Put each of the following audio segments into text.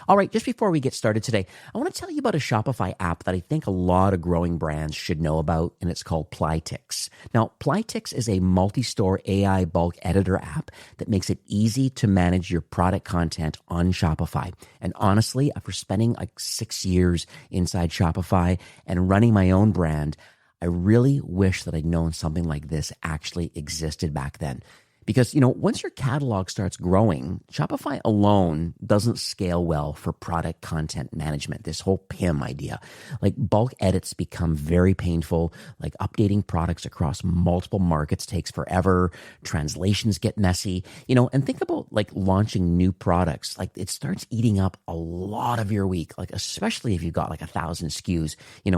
All right, just before we get started today, I want to tell you about a Shopify app that I think a lot of growing brands should know about, and it's called Plytix. Now, Plytix is a multi-store AI bulk editor app that makes it easy to manage your product content on Shopify. And honestly, after spending like 6 years inside Shopify and running my own brand, I really wish that I'd known something like this actually existed back then. Because, once your catalog starts growing, Shopify alone doesn't scale well for product content management, this whole PIM idea. Like bulk edits become very painful, like updating products across multiple markets takes forever, translations get messy, and think about like launching new products. Like it starts eating up a lot of your week, like especially if you've got like 1,000 SKUs,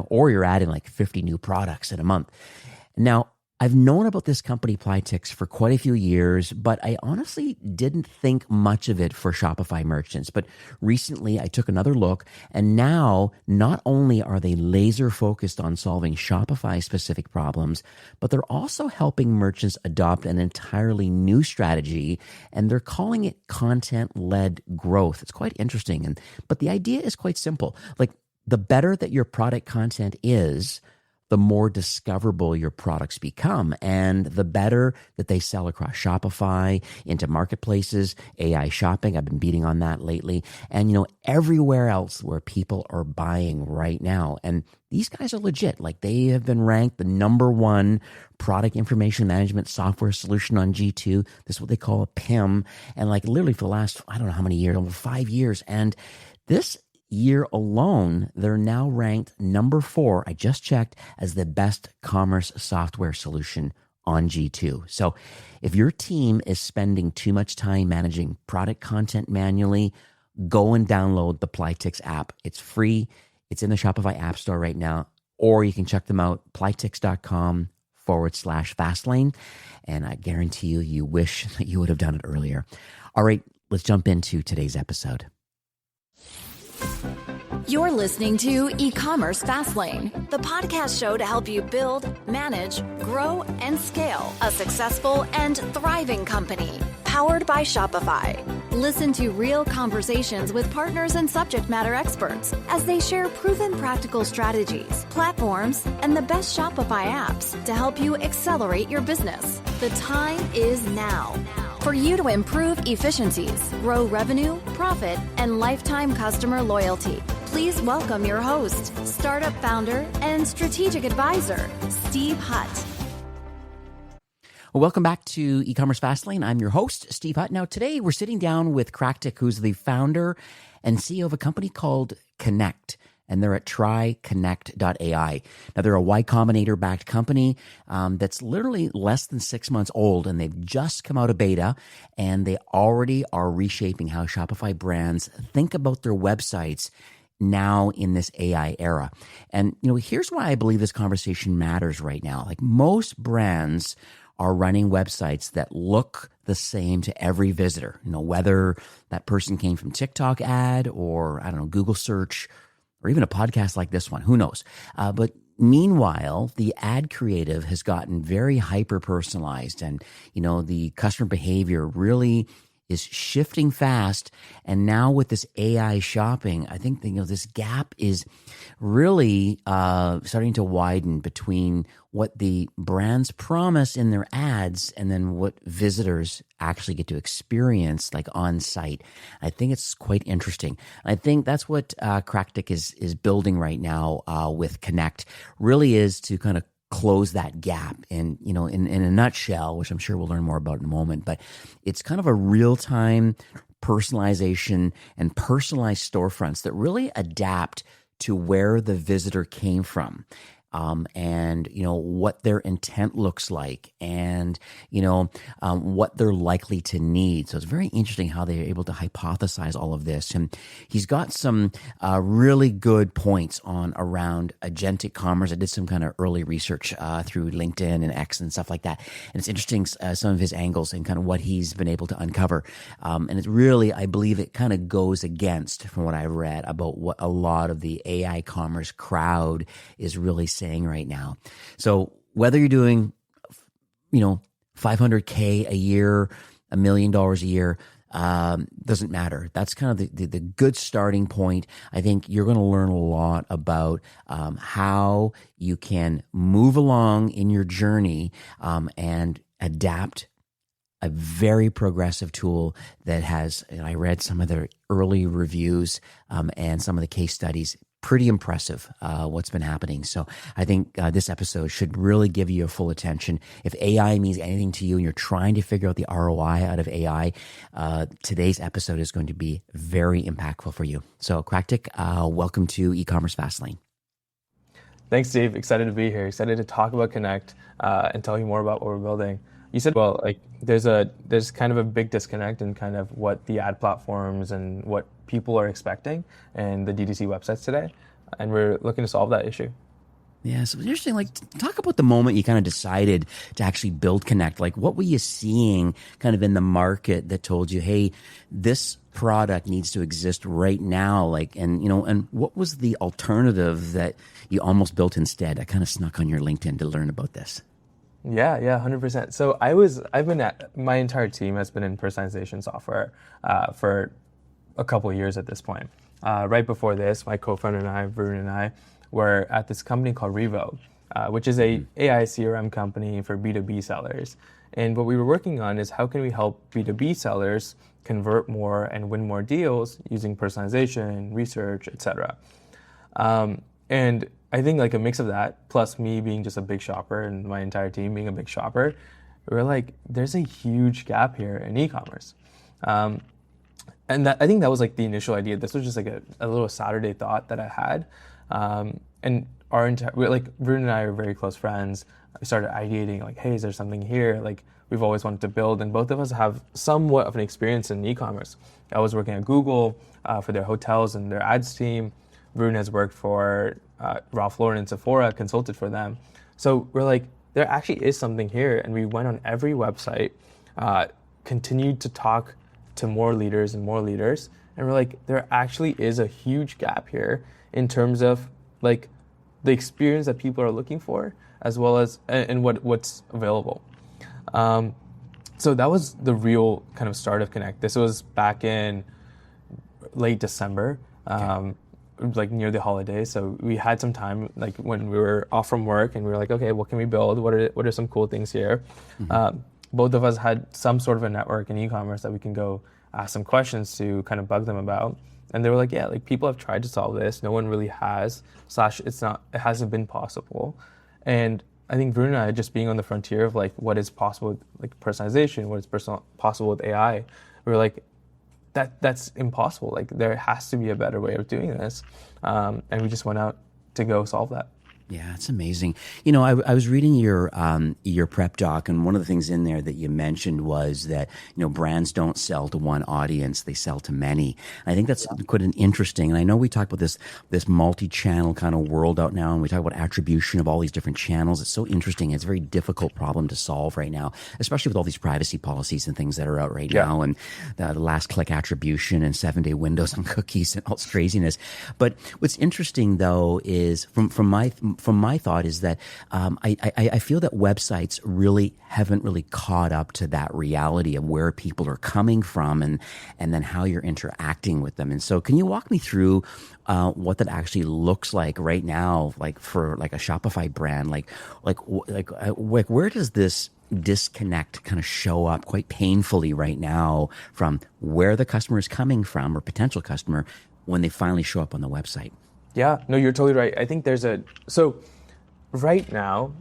or you're adding like 50 new products in a month. Now, I've known about this company, Plytix, for quite a few years, but I honestly didn't think much of it for Shopify merchants. But recently, I took another look, and now not only are they laser focused on solving Shopify-specific problems, but they're also helping merchants adopt an entirely new strategy, and they're calling it content-led growth. It's quite interesting, but the idea is quite simple. Like, the better that your product content is, the more discoverable your products become, and the better that they sell across Shopify, into marketplaces, AI shopping. I've been beating on that lately. And, everywhere else where people are buying right now. And these guys are legit. Like they have been ranked the #1 product information management software solution on G2. This is what they call a PIM. And like literally for the last, I don't know how many years, over 5 years. And this year alone, they're now ranked #4, I just checked, as the best commerce software solution on G2. So if your team is spending too much time managing product content manually, go and download the Plytix app. It's free. It's in the Shopify App Store right now, or you can check them out, plytix.com/fastlane. And I guarantee you wish that you would have done it earlier. All right, let's jump into today's episode. You're listening to E-commerce Fastlane, the podcast show to help you build, manage, grow, and scale a successful and thriving company, powered by Shopify. Listen to real conversations with partners and subject matter experts as they share proven practical strategies, platforms, and the best Shopify apps to help you accelerate your business. The time is now for you to improve efficiencies, grow revenue, profit, and lifetime customer loyalty. Please welcome your host, startup founder, and strategic advisor, Steve Hutt. Well, welcome back to E-commerce Fastlane. I'm your host, Steve Hutt. Now, today we're sitting down with Kratik, who's the founder and CEO of a company called Kinect, and they're at tryknect.ai. Now, they're a Y Combinator-backed company that's literally less than 6 months old, and they've just come out of beta, and they already are reshaping how Shopify brands think about their websites now in this AI era. And, here's why I believe this conversation matters right now. Like most brands are running websites that look the same to every visitor, whether that person came from TikTok ad or, Google search, or even a podcast like this one, who knows? But meanwhile, the ad creative has gotten very hyper-personalized, and, the customer behavior really is shifting fast. And now with this AI shopping, I think this gap is really starting to widen between what the brands promise in their ads and then what visitors actually get to experience like on site. I think it's quite interesting. I think that's what Kratik is building right now with Kinect, really is to kind of close that gap. And, in a nutshell, which I'm sure we'll learn more about in a moment, but it's kind of a real-time personalization and personalized storefronts that really adapt to where the visitor came from. And, what their intent looks like and, what they're likely to need. So it's very interesting how they're able to hypothesize all of this. And he's got some really good points around agentic commerce. I did some kind of early research through LinkedIn and X and stuff like that. And it's interesting, some of his angles and kind of what he's been able to uncover. And it's really, I believe it kind of goes against, from what I read, about what a lot of the AI commerce crowd is really saying right now. So whether you're doing, $500K a year, $1 million a year, doesn't matter. That's kind of the good starting point. I think you're going to learn a lot about how you can move along in your journey and adapt a very progressive tool that has, and I read some of the early reviews and some of the case studies, pretty impressive what's been happening. So I think this episode should really give you your full attention. If AI means anything to you and you're trying to figure out the ROI out of AI, today's episode is going to be very impactful for you. So Kratik, welcome to E-commerce Fastlane. Thanks, Steve. Excited to be here. Excited to talk about Kinect and tell you more about what we're building. You said, well, like there's kind of a big disconnect in kind of what the ad platforms and what people are expecting and the DTC websites today, and we're looking to solve that issue. Yeah, so interesting. Like, talk about the moment you kind of decided to actually build Kinect. Like, what were you seeing kind of in the market that told you, hey, this product needs to exist right now? Like, and what was the alternative that you almost built instead? I kind of snuck on your LinkedIn to learn about this. Yeah, 100%. So my entire team has been in personalization software for a couple of years at this point. Right before this, my co-founder and I, Varun and I, were at this company called Revo, which is a AI CRM company for B2B sellers. And what we were working on is how can we help B2B sellers convert more and win more deals using personalization, research, etc. And I think like a mix of that, plus me being just a big shopper and my entire team being a big shopper, we were like, there's a huge gap here in e-commerce. And I think that was like the initial idea. This was just like a little Saturday thought that I had. And Varun and I are very close friends. We started ideating like, hey, is there something here? Like we've always wanted to build, and both of us have somewhat of an experience in e-commerce. I was working at Google for their hotels and their ads team. Varun has worked for Ralph Lauren and Sephora, consulted for them. So we're like, there actually is something here. And we went on every website, continued to talk to more leaders. And we're like, there actually is a huge gap here in terms of like the experience that people are looking for, as well as and what's available. So that was the real kind of start of Kinect. This was back in late December. Okay. Like near the holidays, so we had some time, like when we were off from work, and we were like, okay, what can we build? What are some cool things here? Mm-hmm. Both of us had some sort of a network in e-commerce that we can go ask some questions to kind of bug them about, and they were like, yeah, like people have tried to solve this, no one really has. It hasn't been possible, and I think Varun and I, just being on the frontier of like what is possible with like personalization, what is possible with AI, we were like, that's impossible. Like there has to be a better way of doing this, and we just went out to go solve that. Yeah, it's amazing. You know, I was reading your prep doc, and one of the things in there that you mentioned was that, you know, brands don't sell to one audience, they sell to many. And I think that's quite an interesting, and I know we talk about this multi-channel kind of world out now, and we talk about attribution of all these different channels. It's so interesting. It's a very difficult problem to solve right now, especially with all these privacy policies and things that are out right now, and the last click attribution and 7-day windows on cookies and all this craziness. But what's interesting though is from my thought is that I feel that websites really haven't really caught up to that reality of where people are coming from and then how you're interacting with them. And so can you walk me through what that actually looks like right now, like for like a Shopify brand, like where does this disconnect kind of show up quite painfully right now from where the customer is coming from or potential customer when they finally show up on the website? Yeah, no, you're totally right. I think so right now,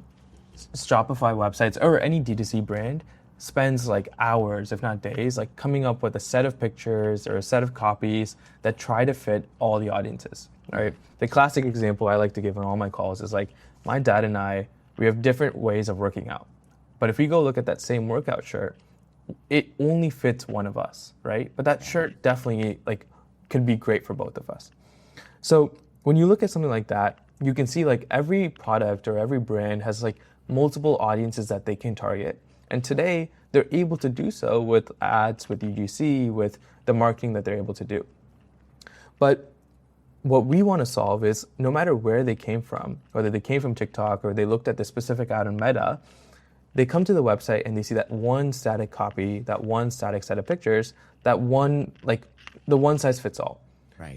Shopify websites or any D2C brand spends like hours, if not days, like coming up with a set of pictures or a set of copies that try to fit all the audiences, right? The classic example I like to give on all my calls is like, my dad and I, we have different ways of working out. But if we go look at that same workout shirt, it only fits one of us, right? But that shirt definitely like could be great for both of us. So when you look at something like that, you can see like every product or every brand has like multiple audiences that they can target. And today they're able to do so with ads, with UGC, with the marketing that they're able to do. But what we want to solve is no matter where they came from, whether they came from TikTok or they looked at the specific ad on Meta, they come to the website and they see that one static copy, that one static set of pictures that one, like the one size fits all.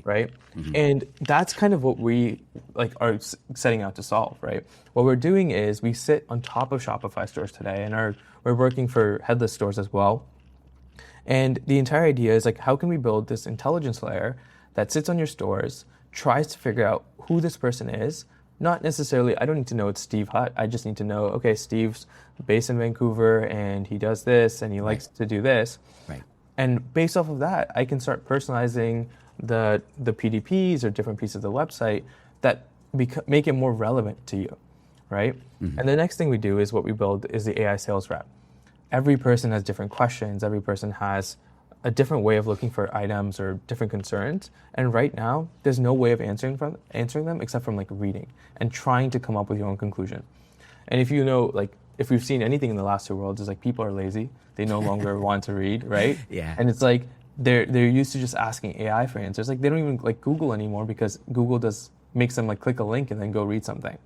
Right. And that's kind of what we are setting out to solve, right? What we're doing is we sit on top of Shopify stores today, and we're working for headless stores as well. And the entire idea is like, how can we build this intelligence layer that sits on your stores, tries to figure out who this person is? Not necessarily, I don't need to know it's Steve Hutt. I just need to know, okay, Steve's based in Vancouver and he does this and he likes to do this. And based off of that, I can start personalizing the PDPs or different pieces of the website that make it more relevant to you, right? And the next thing we do is what we build is the AI sales rep. Every person has different questions. Every person has a different way of looking for items or different concerns. And right now, there's no way of answering them except from like reading and trying to come up with your own conclusion. And if you know, like, if we've seen anything in the last two worlds, is like people are lazy. They no longer want to read, right? And it's like they're used to just asking AI for answers. Like they don't even like Google anymore because Google makes them like click a link and then go read something.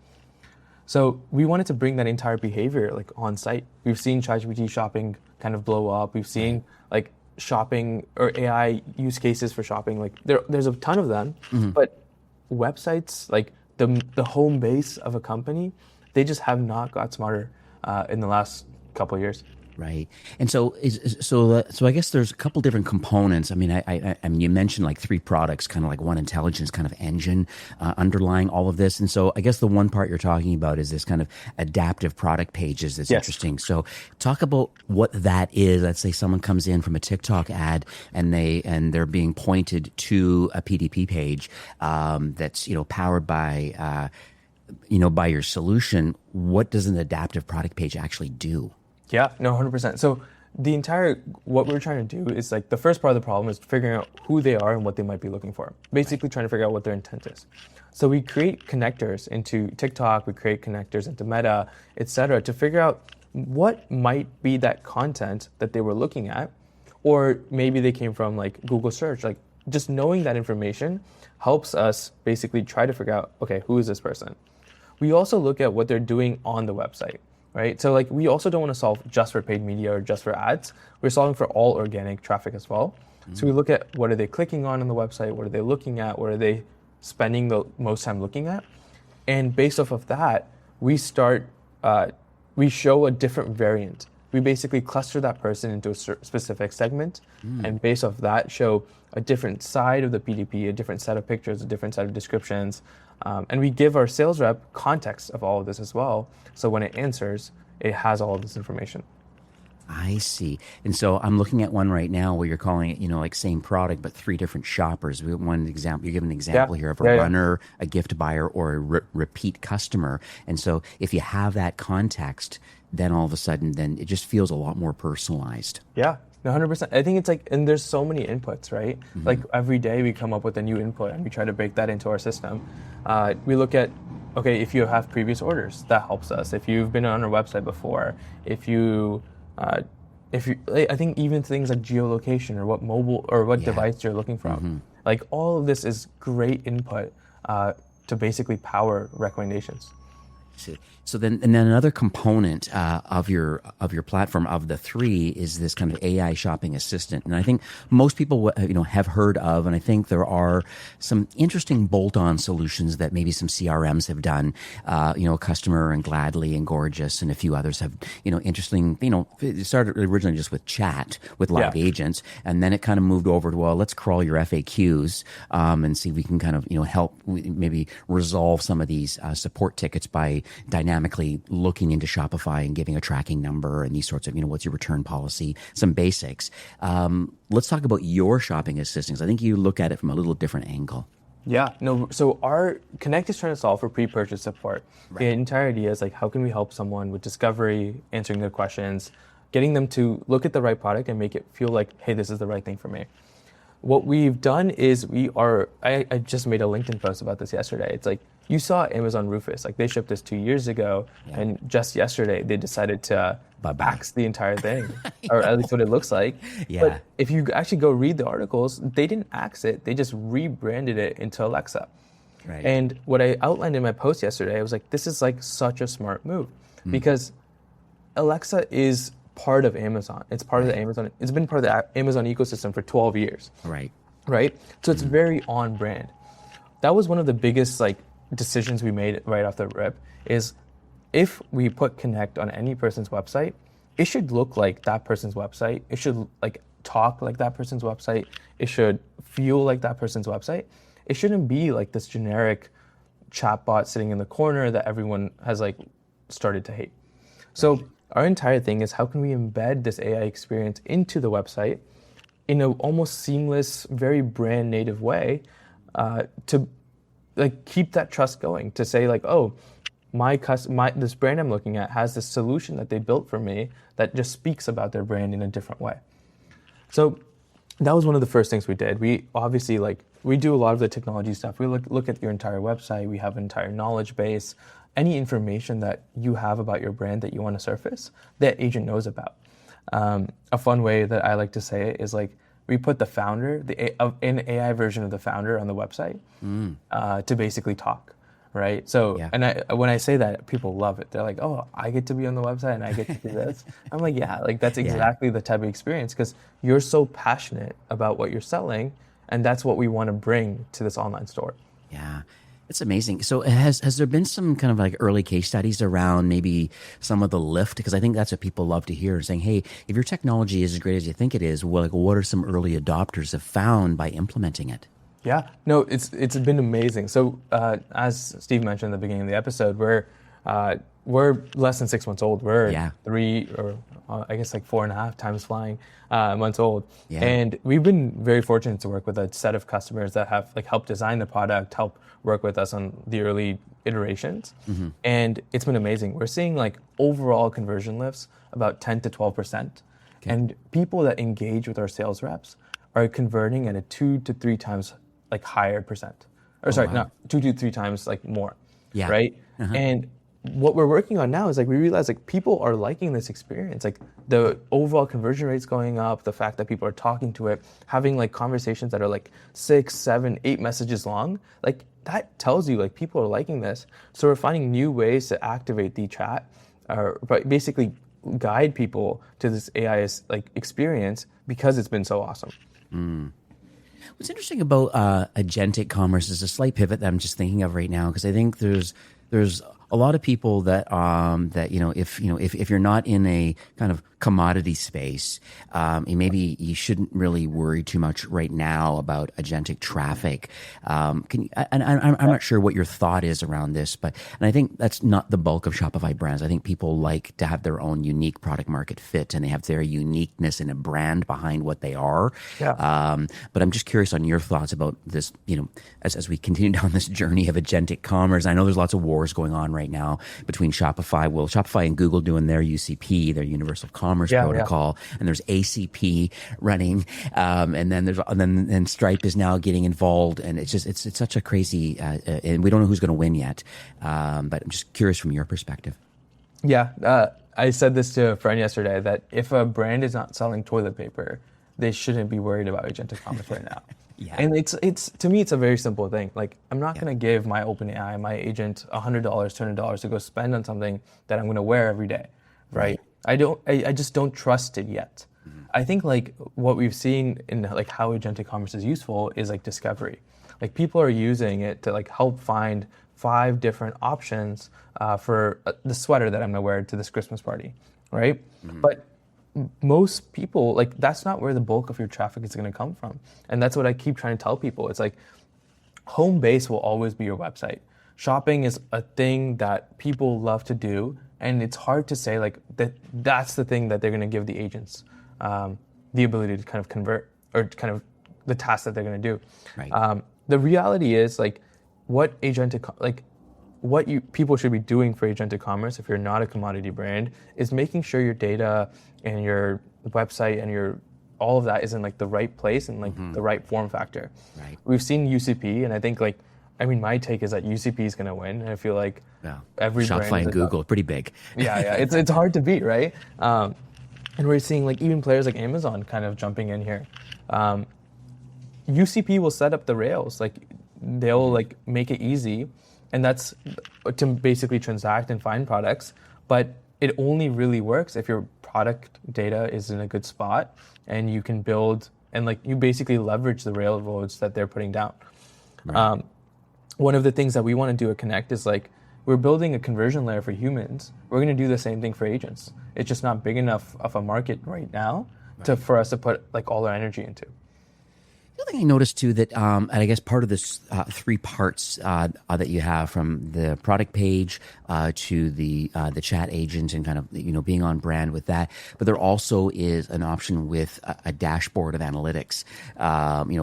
So we wanted to bring that entire behavior like on site. We've seen ChatGPT shopping kind of blow up. We've seen like shopping or AI use cases for shopping. Like there's a ton of them, but websites, like the home base of a company, they just have not got smarter in the last couple of years. Right. And so I guess there's a couple different components. I mean, I mean, you mentioned like three products, kind of like one intelligence kind of engine underlying all of this. And so I guess the one part you're talking about is this kind of adaptive product pages that's interesting. So talk about what that is. Let's say someone comes in from a TikTok ad and they're being pointed to a PDP page that's, powered by by your solution. What does an adaptive product page actually do? Yeah, no, 100%. So what we're trying to do is like the first part of the problem is figuring out who they are and what they might be looking for. Basically trying to figure out what their intent is. So we create connectors into TikTok, we create connectors into Meta, etc., to figure out what might be that content that they were looking at, or maybe they came from like Google search. Like just knowing that information helps us basically try to figure out, okay, who is this person? We also look at what they're doing on the website. Right? So like we also don't want to solve just for paid media or just for ads. We're solving for all organic traffic as well. So we look at what are they clicking on the website, what are they looking at, what are they spending the most time looking at, and based off of that, we show a different variant. We basically cluster that person into a specific segment, and based off that, show a different side of the PDP, a different set of pictures, a different set of descriptions. And we give our sales rep context of all of this as well. So when it answers, it has all of this information. I see. And so I'm looking at one right now where you're calling it, like same product, but three different shoppers. One example, you give an example here of a runner, a gift buyer, or a repeat customer. And so if you have that context, then all of a sudden, then it just feels a lot more personalized. Yeah. 100%. I think it's like, and there's so many inputs, right? Like every day we come up with a new input and we try to bake that into our system. We look at, okay, if you have previous orders, that helps us. If you've been on our website before, I think even things like geolocation or what mobile or what device you're looking from, like all of this is great input to basically power recommendations. So then another component of your platform of the three is this kind of AI shopping assistant, and I think most people have heard of, and I think there are some interesting bolt-on solutions that maybe some CRMs have done. Customer and Gladly and Gorgeous and a few others have interesting. It started originally just with chat with live agents, and then it kind of moved over to let's crawl your FAQs and see if we can kind of help maybe resolve some of these support tickets by dynamically looking into Shopify and giving a tracking number and these sorts of, what's your return policy, some basics. Let's talk about your shopping assistants. I think you look at it from a little different angle. Yeah, no, so our Kinect is trying to solve for pre-purchase support. The entire idea is like, how can we help someone with discovery, answering their questions, getting them to look at the right product and make it feel like, hey, this is the right thing for me. What we've done is I just made a LinkedIn post about this yesterday. It's like, you saw Amazon Rufus, like they shipped this 2 years ago, and just yesterday they decided to axe the entire thing, or at least what it looks like. But if you actually go read the articles, they didn't axe it, they just rebranded it into Alexa. And what I outlined in my post yesterday, I was like, this is like such a smart move, because Alexa is part of Amazon. It's part of the Amazon. It's been part of the Amazon ecosystem for 12 years. Right. Right. So it's very on brand. That was one of the biggest like decisions we made right off the rip. Is if we put Kinect on any person's website, it should look like that person's website. It should like talk like that person's website. It should feel like that person's website. It shouldn't be like this generic chatbot sitting in the corner that everyone has like started to hate. So our entire thing is how can we embed this AI experience into the website in an almost seamless, very brand native way to like keep that trust going, to say like, oh, this brand I'm looking at has this solution that they built for me that just speaks about their brand in a different way. So that was one of the first things we did. We obviously we do a lot of the technology stuff. We look at your entire website. We have an entire knowledge base. Any information that you have about your brand that you want to surface, that agent knows about. A fun way that I like to say it is like we put the founder, an AI version of the founder on the website to basically talk. Right. So, and when I say that, people love it. They're like, oh, I get to be on the website and I get to do this. I'm like, yeah, like that's exactly the type of experience because you're so passionate about what you're selling. And that's what we want to bring to this online store. Yeah. It's amazing. So has there been some kind of like early case studies around maybe some of the lift? Because I think that's what people love to hear, saying, hey, if your technology is as great as you think it is, well, like, what are some early adopters have found by implementing it? Yeah, no, it's been amazing. So as Steve mentioned at the beginning of the episode, we're less than 6 months old. We're 3 or I guess like 4.5 times flying months old. Yeah. And we've been very fortunate to work with a set of customers that have like helped design the product, help work with us on the early iterations. Mm-hmm. And it's been amazing. We're seeing like overall conversion lifts about 10 to 12%. Okay. And people that engage with our sales reps are converting at a 2 to 3 times like higher percent. Or not 2 to 3 times like more. Yeah. Right? Uh-huh. And what we're working on now is like we realize like people are liking this experience. Like the overall conversion rate's going up, the fact that people are talking to it, having like conversations that are like 6, 7, 8 messages long, like that tells you like people are liking this. So we're finding new ways to activate the chat but basically guide people to this AI like experience because it's been so awesome. Mm. What's interesting about agentic commerce is a slight pivot that I'm just thinking of right now, because I think there's a lot of people that if you're not in a kind of commodity space, maybe you shouldn't really worry too much right now about agentic traffic. I'm not sure what your thought is around this, and I think that's not the bulk of Shopify brands. I think people like to have their own unique product market fit, and they have their uniqueness and a brand behind what they are. Yeah. But I'm just curious on your thoughts about this, as we continue down this journey of agentic commerce. I know there's lots of wars going on right now between Shopify. Well, Shopify and Google doing their UCP, their Universal Commerce Protocol, and there's ACP running, and then Stripe is now getting involved, and it's such a crazy, and we don't know who's going to win yet. But I'm just curious from your perspective. Yeah, I said this to a friend yesterday that if a brand is not selling toilet paper, they shouldn't be worried about agentic commerce right now. Yeah. And it's to me, it's a very simple thing. Like, I'm not going to give my OpenAI, my agent, $100, $200 to go spend on something that I'm going to wear every day, right? I just don't trust it yet. Mm-hmm. I think like what we've seen in like how agentic commerce is useful is like discovery. Like people are using it to like help find 5 different options for the sweater that I'm going to wear to this Christmas party, right? Mm-hmm. But most people, like, that's not where the bulk of your traffic is going to come from. And that's what I keep trying to tell people. It's like home base will always be your website. Shopping is a thing that people love to do, and it's hard to say like that's the thing that they're going to give the agents the ability to kind of convert, or kind of the task that they're going to do. Right. The reality is like what people should be doing for agentic commerce, if you're not a commodity brand, is making sure your data and your website and all of that is in like the right place and like the right form factor. Right. We've seen UCP, and I think my take is that UCP is going to win. And I feel like every Shopify brand and Google, pretty big. Yeah, it's hard to beat, right? And we're seeing like even players like Amazon kind of jumping in here. UCP will set up the rails, like they'll like make it easy, and that's to basically transact and find products. But it only really works if your product data is in a good spot and you can build and like you basically leverage the railroads that they're putting down. Right. One of the things that we want to do at Kinect is like we're building a conversion layer for humans. We're going to do the same thing for agents. It's just not big enough of a market right now for us to put like all our energy into. The other thing I noticed too that, and I guess part of this 3 parts that you have, from the product page to the chat agent and kind of being on brand with that, but there also is an option with a dashboard of analytics,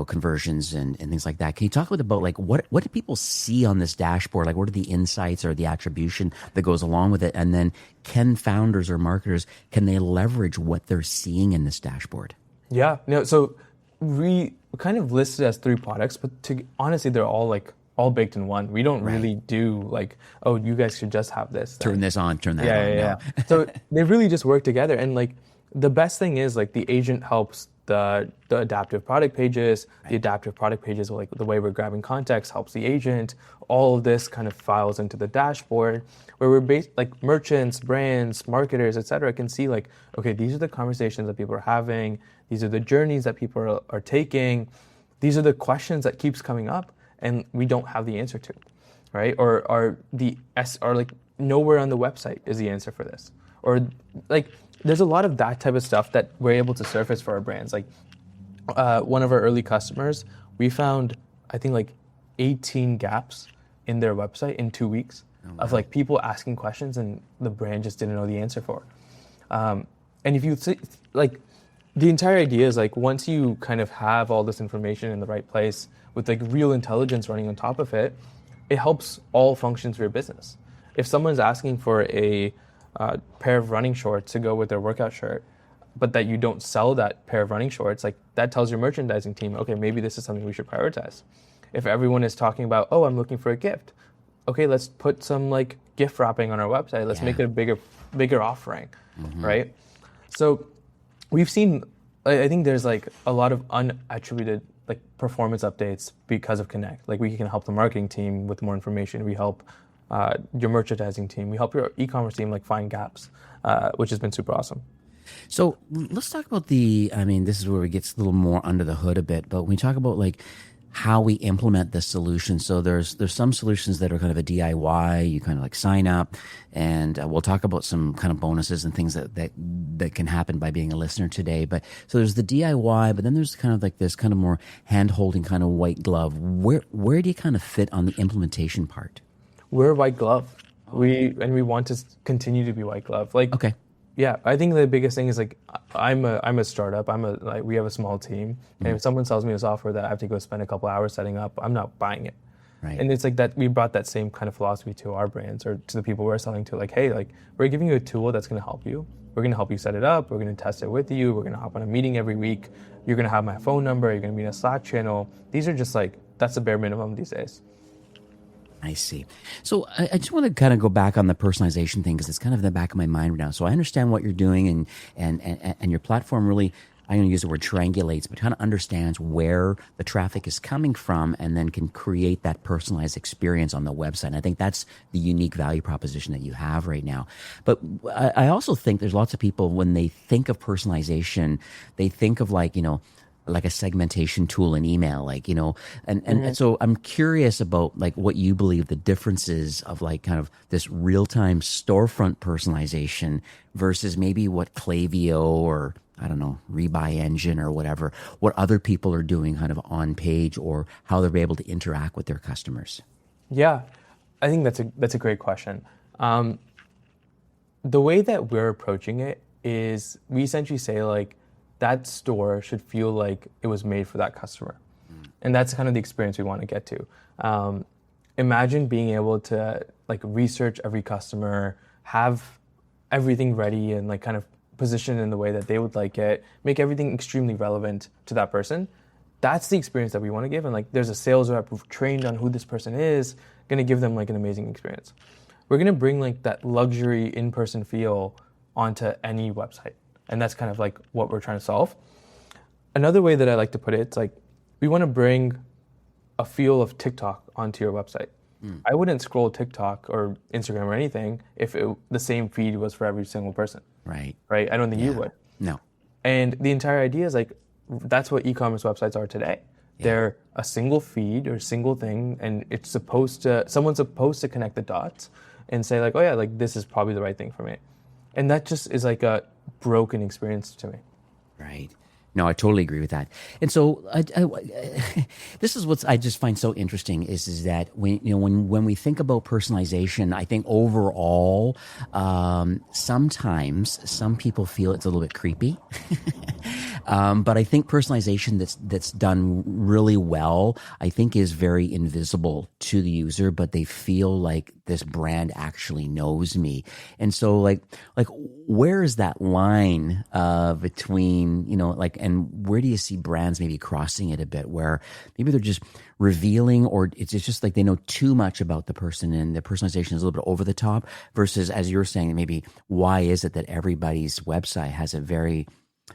conversions and things like that. Can you talk a bit about like what do people see on this dashboard? Like what are the insights or the attribution that goes along with it, and then can founders or marketers can they leverage what they're seeing in this dashboard? Yeah, no, so we kind of listed as 3 products, but honestly, they're all baked in one. We don't really do like, oh, you guys should just have this. Turn this on, turn that on. Yeah. So they really just work together. And like the best thing is like the agent helps the adaptive product pages. The adaptive product pages, like the way we're grabbing context, helps the agent. All of this kind of files into the dashboard where we're like merchants, brands, marketers, etc. can see like, okay, these are the conversations that people are having. These are the journeys that people are taking. These are the questions that keeps coming up and we don't have the answer to, right? Or like nowhere on the website is the answer for this. Or like there's a lot of that type of stuff that we're able to surface for our brands. Like one of our early customers, we found I think like 18 gaps in their website in 2 weeks of like people asking questions and the brand just didn't know the answer for. And if you like, the entire idea is like once you kind of have all this information in the right place with like real intelligence running on top of it, it helps all functions of your business. If someone's asking for a pair of running shorts to go with their workout shirt, but that you don't sell that pair of running shorts, like that tells your merchandising team, okay, maybe this is something we should prioritize. If everyone is talking about, oh, I'm looking for a gift, okay, let's put some like gift wrapping on our website. Let's make it a bigger offering, right? So we've seen, I think there's like a lot of unattributed like performance updates because of Kinect. Like we can help the marketing team with more information. We help your merchandising team. We help your e-commerce team like find gaps, which has been super awesome. So let's talk about this is where it gets a little more under the hood a bit, but when we talk about like how we implement this solution. So there's some solutions that are kind of a DIY. You kind of like sign up, and we'll talk about some kind of bonuses and things that can happen by being a listener today. But so there's the DIY, but then there's kind of like this kind of more hand-holding kind of white glove. Where do you kind of fit on the implementation part? We're white glove. We want to continue to be white glove. Like okay. Yeah, I think the biggest thing is like I'm a startup. We have a small team, and if someone sells me a software that I have to go spend a couple hours setting up, I'm not buying it. Right. And it's like that we brought that same kind of philosophy to our brands or to the people we're selling to. Like, hey, like we're giving you a tool that's going to help you. We're going to help you set it up. We're going to test it with you. We're going to hop on a meeting every week. You're going to have my phone number. You're going to be in a Slack channel. These are just like that's the bare minimum these days. I see. So I just want to kind of go back on the personalization thing because it's kind of in the back of my mind right now. So I understand what you're doing and your platform really, I'm going to use the word triangulates, but kind of understands where the traffic is coming from and then can create that personalized experience on the website. And I think that's the unique value proposition that you have right now. But I also think there's lots of people when they think of personalization, they think of like a segmentation tool in email, and so I'm curious about like what you believe the differences of like kind of this real-time storefront personalization versus maybe what Klaviyo or I don't know, Rebuy Engine or whatever, what other people are doing kind of on page or how they're able to interact with their customers. Yeah, I think that's a great question. The way that we're approaching it is we essentially say like, that store should feel like it was made for that customer. And that's kind of the experience we want to get to. Imagine being able to like research every customer, have everything ready and like kind of position in the way that they would like it, make everything extremely relevant to that person. That's the experience that we want to give. And like there's a sales rep who's trained on who this person is, going to give them like an amazing experience. We're going to bring like that luxury in-person feel onto any website. And that's kind of like what we're trying to solve. Another way that I like to put it, it's like we want to bring a feel of TikTok onto your website. I wouldn't scroll TikTok or Instagram or anything if the same feed was for every single person. Right. Right? I don't think you would. No. And the entire idea is like, that's what e-commerce websites are today. They're a single feed or single thing, and someone's supposed to connect the dots and say like, oh yeah, like this is probably the right thing for me. And that just is like a broken experience to me. Right. No, I totally agree with that. And so this is what I just find so interesting is that when we think about personalization, I think overall, sometimes some people feel it's a little bit creepy. But I think personalization that's done really well, I think is very invisible to the user, but they feel like this brand actually knows me. And so like where is that line between, and where do you see brands maybe crossing it a bit where maybe they're just revealing, or it's just like they know too much about the person and the personalization is a little bit over the top versus, as you're saying, maybe why is it that everybody's website has a very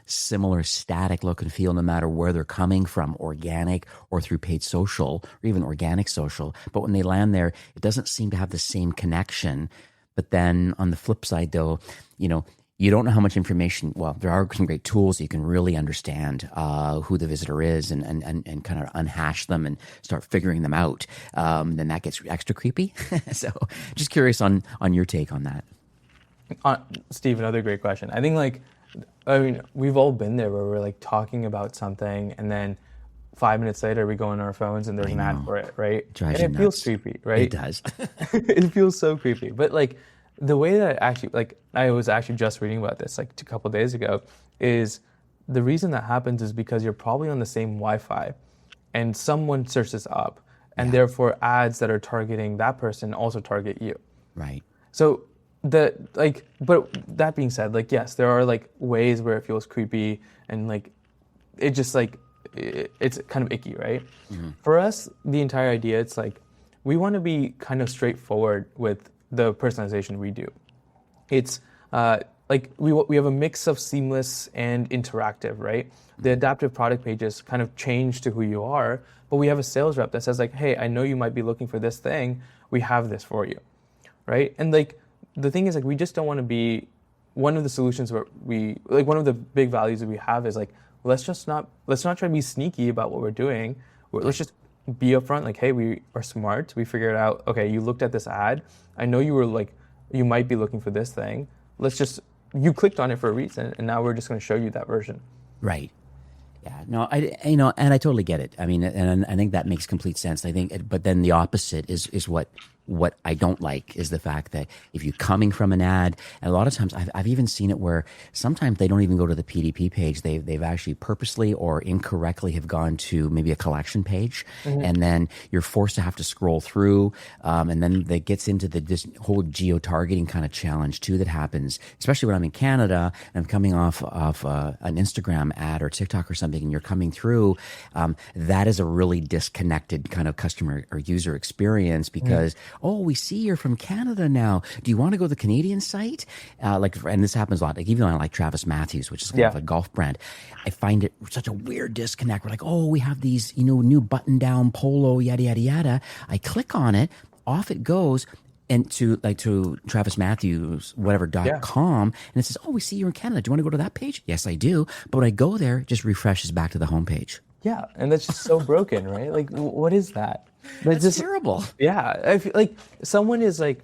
similar static look and feel no matter where they're coming from, organic or through paid social or even organic social. But when they land there, it doesn't seem to have the same connection. But then on the flip side, though, you don't know how much information. Well, there are some great tools you can really understand who the visitor is and kind of unhash them and start figuring them out. Then that gets extra creepy. So just curious on your take on that. Steve, another great question. I think we've all been there where we're like talking about something and then 5 minutes later we go on our phones and there's an ad for it, right? And it feels creepy, right? It does. It feels so creepy. But like the way that I was actually just reading about this like a couple of days ago is the reason that happens is because you're probably on the same Wi-Fi and someone searches up and therefore ads that are targeting that person also target you. Right. So but that being said, like, yes, there are like ways where it feels creepy and like it just like it's kind of icky, right? Mm-hmm. For us, the entire idea, it's like we want to be kind of straightforward with the personalization we do. It's like we have a mix of seamless and interactive, right? Mm-hmm. The adaptive product pages kind of change to who you are, but we have a sales rep that says like, hey, I know you might be looking for this thing. We have this for you, right? And like, the thing is, like, we just don't want to be one of the solutions where one of the big values that we have is like, let's not try to be sneaky about what we're doing. Let's just be upfront. Like, hey, we are smart. We figured out, okay, you looked at this ad. I know you might be looking for this thing. You clicked on it for a reason, and now we're just going to show you that version. Right. Yeah, no, and I totally get it. I mean, and I think that makes complete sense. I think, but then the opposite is what I don't like is the fact that if you're coming from an ad, and a lot of times I've even seen it where sometimes they don't even go to the PDP page. They've actually purposely or incorrectly have gone to maybe a collection page, mm-hmm. and then you're forced to have to scroll through, and then that gets into this whole geo-targeting kind of challenge too that happens, especially when I'm in Canada and I'm coming off an Instagram ad or TikTok or something, and you're coming through. That is a really disconnected kind of customer or user experience because. Mm-hmm. Oh, we see you're from Canada now. Do you want to go to the Canadian site? And this happens a lot. Like even on like Travis Matthews, which is kind of a golf brand, I find it such a weird disconnect. We're like, oh, we have these, new button-down polo, yada yada yada. I click on it, off it goes, and to Travis Matthews, whatever.com, and it says, oh, we see you're in Canada. Do you want to go to that page? Yes, I do. But when I go there, it just refreshes back to the homepage. Yeah, and that's just so broken, right? Like, what is that? That's just terrible. Yeah, I feel like someone is like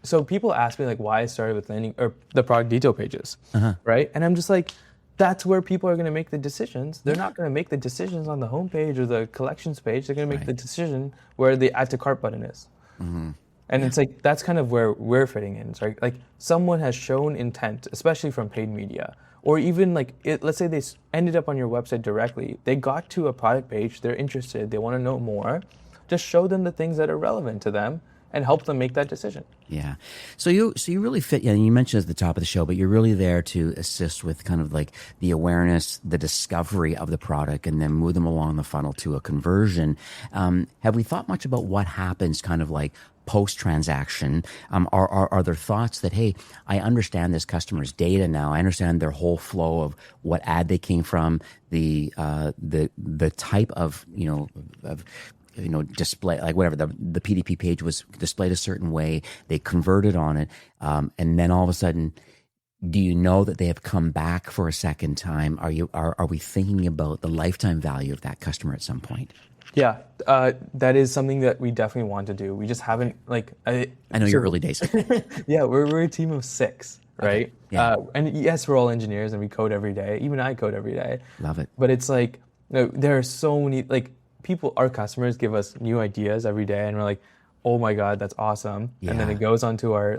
so people ask me like why I started with landing or the product detail pages, right? And I'm just like, that's where people are going to make the decisions. They're not going to make the decisions on the homepage or the collections page. They're going to make the decision where the add to cart button is. Mm-hmm. And it's like that's kind of where we're fitting in. It's like someone has shown intent, especially from paid media. Or even let's say they ended up on your website directly. They got to a product page. They're interested. They want to know more. Just show them the things that are relevant to them and help them make that decision. Yeah. So you really fit, and you mentioned at the top of the show, but you're really there to assist with kind of like the awareness, the discovery of the product, and then move them along the funnel to a conversion. Have we thought much about what happens kind of like post-transaction? Are there thoughts that, hey, I understand this customer's data now. I understand their whole flow of what ad they came from, the type of, of display, like whatever the PDP page was displayed a certain way, they converted on it, and then all of a sudden, do you know that they have come back for a second time? Are we thinking about the lifetime value of that customer at some point? Yeah, that is something that we definitely want to do. We just haven't I know your early days. Yeah, we're a team of 6, right? Okay. Yeah. And yes, we're all engineers and we code every day. Even I code every day. Love it. But it's like, there are so many, people, our customers give us new ideas every day and we're like, oh my God, that's awesome. Yeah. And then it goes onto our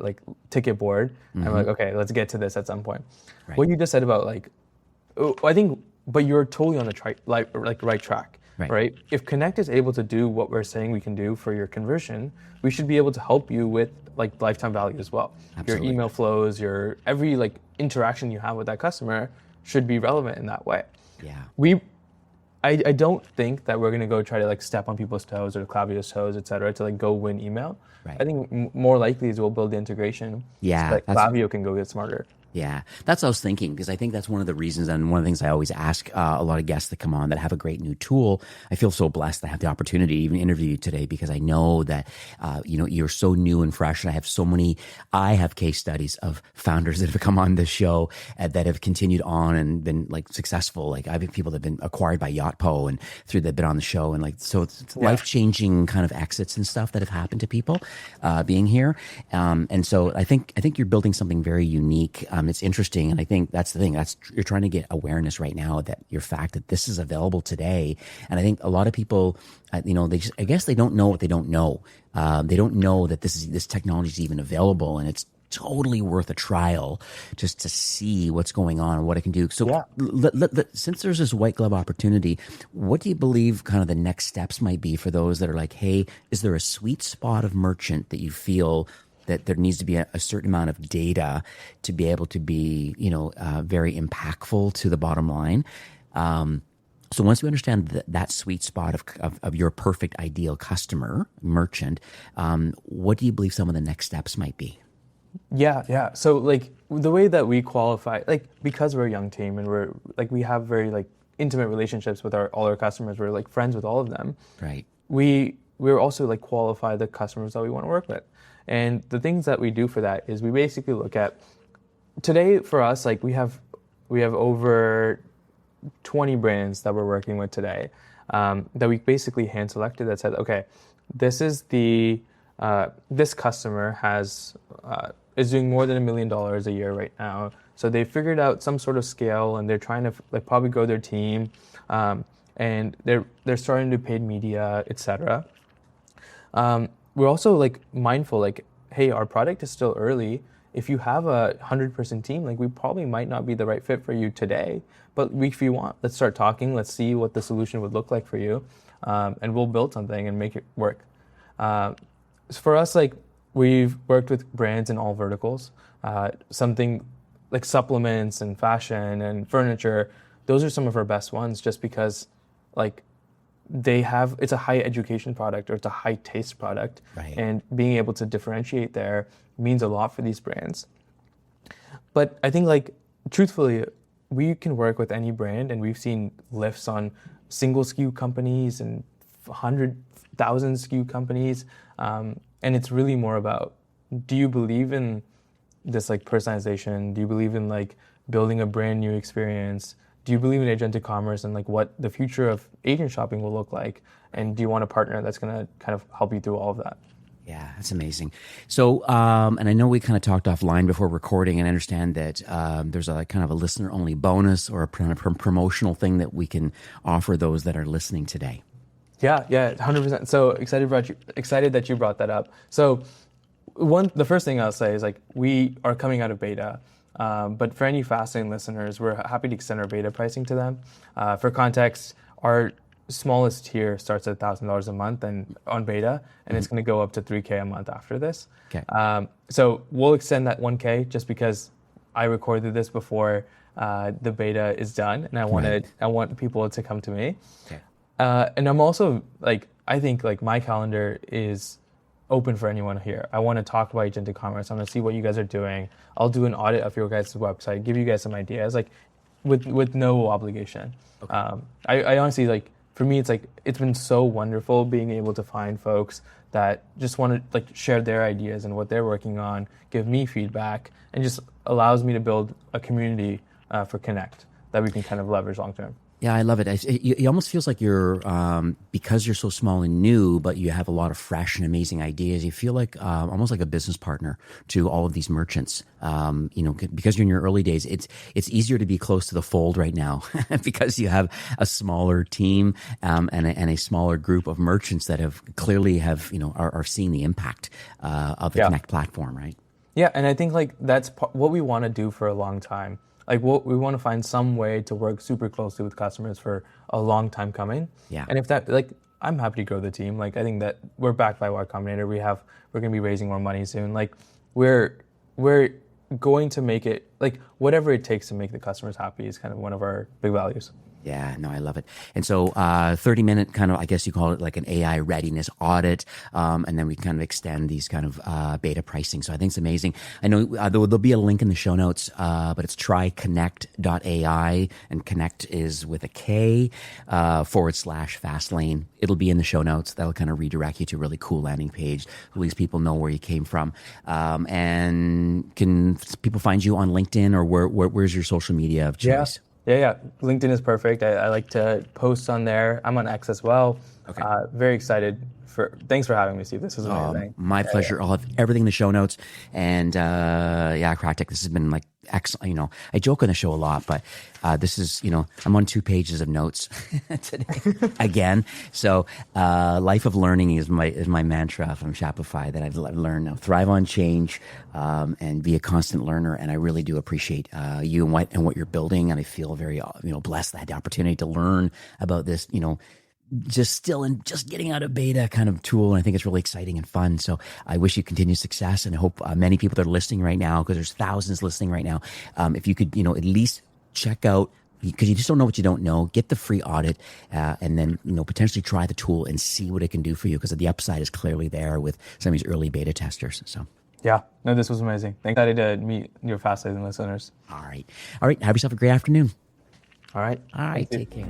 ticket board and we're like, okay, let's get to this at some point. Right. What you just said about I think, but you're totally on the right track. Right. If Kinect is able to do what we're saying we can do for your conversion, we should be able to help you with lifetime value as well. Absolutely. Your email flows, your every interaction you have with that customer should be relevant in that way. Yeah. I don't think that we're gonna go try to step on people's toes or Klaviyo's toes, et cetera, to go win email. Right. I think more likely is we'll build the integration. Yeah. So that Klaviyo can go get smarter. Yeah, that's what I was thinking, because I think that's one of the reasons, and one of the things I always ask a lot of guests that come on that have a great new tool. I feel so blessed that I have the opportunity to even interview you today, because I know that you're so new and fresh, and I have case studies of founders that have come on this show that have continued on and been successful. I have people that have been acquired by Yotpo and they've been on the show, and so it's life-changing kind of exits and stuff that have happened to people being here. And so I think you're building something very unique. It's interesting, and I think that's the thing. You're trying to get awareness right now that your fact that this is available today. And I think a lot of people, I guess they don't know what they don't know. They don't know that this technology is even available, and it's totally worth a trial just to see what's going on and what it can do. So, since there's this white glove opportunity, what do you believe kind of the next steps might be for those that are like, hey, is there a sweet spot of merchant that you feel that there needs to be a certain amount of data to be able to be, very impactful to the bottom line? So once we understand that sweet spot of your perfect ideal customer, merchant, what do you believe some of the next steps might be? Yeah. So the way that we qualify, because we're a young team and we have very intimate relationships with all our customers, we're friends with all of them. Right. We're also qualify the customers that we want to work with. And the things that we do for that is we basically look at, today for us, we have over 20 brands that we're working with today, that we basically hand selected that said, okay, this is this customer is doing more than $1 million a year right now. So they figured out some sort of scale, and they're trying to probably grow their team, and they're starting to do paid media, etc. We're also mindful, hey, our product is still early. If you have a 100-person team, we probably might not be the right fit for you today. But if you want, let's start talking. Let's see what the solution would look like for you, and we'll build something and make it work. For us, we've worked with brands in all verticals. Something like supplements and fashion and furniture. Those are some of our best ones, just because it's a high education product, or it's a high taste product. Right. And being able to differentiate there means a lot for these brands. But I think truthfully, we can work with any brand, and we've seen lifts on single SKU companies and 100,000 SKU companies. And it's really more about, do you believe in this personalization? Do you believe in building a brand new experience? Do you believe in agentic commerce and what the future of agent shopping will look like? And do you want a partner that's going to kind of help you through all of that? Yeah, that's amazing. So, and I know we kind of talked offline before recording, and I understand that there's a kind of a listener-only bonus or a kind of promotional thing that we can offer those that are listening today. Yeah, 100%. So excited that you brought that up. So the first thing I'll say is we are coming out of beta. But for any Fastlane listeners, we're happy to extend our beta pricing to them. For context, our smallest tier starts at $1,000 a month and on beta, and it's going to go up to $3,000 a month after this. Okay. So we'll extend that $1,000 just because I recorded this before the beta is done, and I want people to come to me. Okay. And I'm also I think my calendar is open for anyone here. I want to talk about agentic commerce. I want to see what you guys are doing. I'll do an audit of your guys' website, give you guys some ideas, with no obligation. Okay. I honestly for me, it's been so wonderful being able to find folks that just want to like share their ideas and what they're working on, give me feedback, and just allows me to build a community for Kinect that we can kind of leverage long term. Yeah, I love it. It almost feels like you're, because you're so small and new, but you have a lot of fresh and amazing ideas. You feel like almost like a business partner to all of these merchants. Because you're in your early days, it's easier to be close to the fold right now because you have a smaller team and a smaller group of merchants that are seeing the impact of the Kinect platform, right? Yeah, and I think like that's what we want to do for a long time. Like we want to find some way to work super closely with customers for a long time coming. Yeah. And if that, like, I'm happy to grow the team. Like, I think that we're backed by Y Combinator. We're going to be raising more money soon. Like, we're going to make it, like, whatever it takes to make the customers happy is kind of one of our big values. Yeah, no, I love it. And so 30-minute kind of, I guess you call it like an AI readiness audit, and then we kind of extend these kind of beta pricing. So I think it's amazing. I know there'll be a link in the show notes, but it's trykonnect.ai, and Kinect is with a K /Fastlane. It'll be in the show notes. That'll kind of redirect you to a really cool landing page. At least people know where you came from. And can people find you on LinkedIn, or where's your social media of choice? Yeah. LinkedIn is perfect. I like to post on there. I'm on X as well. Okay. Very excited. Thanks for having me, Steve. This is amazing. My pleasure. I'll have everything in the show notes. And Kratik, this has been like excellent. I joke on the show a lot, but this is, I'm on 2 pages of notes today again. So life of learning is my mantra from Shopify that I've learned. Thrive on change and be a constant learner. And I really do appreciate you and what you're building. And I feel very blessed that I had the opportunity to learn about this, just getting out of beta kind of tool. And I think it's really exciting and fun. So I wish you continued success, and I hope many people that are listening right now, because there's thousands listening right now, if you could, at least check out, because you just don't know what you don't know, get the free audit and then, potentially try the tool and see what it can do for you, because the upside is clearly there with some of these early beta testers. So. Yeah, no, this was amazing. Excited to meet your Fastlane listeners. All right. Have yourself a great afternoon. All right. Take care.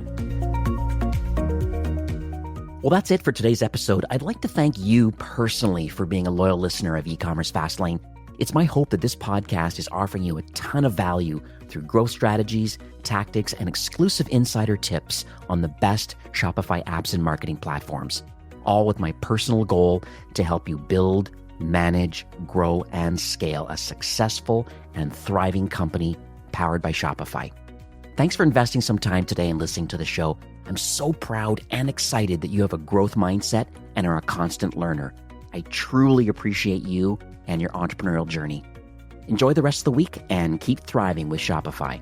Well, that's it for today's episode. I'd like to thank you personally for being a loyal listener of E-commerce Fastlane. It's my hope that this podcast is offering you a ton of value through growth strategies, tactics, and exclusive insider tips on the best Shopify apps and marketing platforms, all with my personal goal to help you build, manage, grow, and scale a successful and thriving company powered by Shopify. Thanks for investing some time today and listening to the show. I'm so proud and excited that you have a growth mindset and are a constant learner. I truly appreciate you and your entrepreneurial journey. Enjoy the rest of the week and keep thriving with Shopify.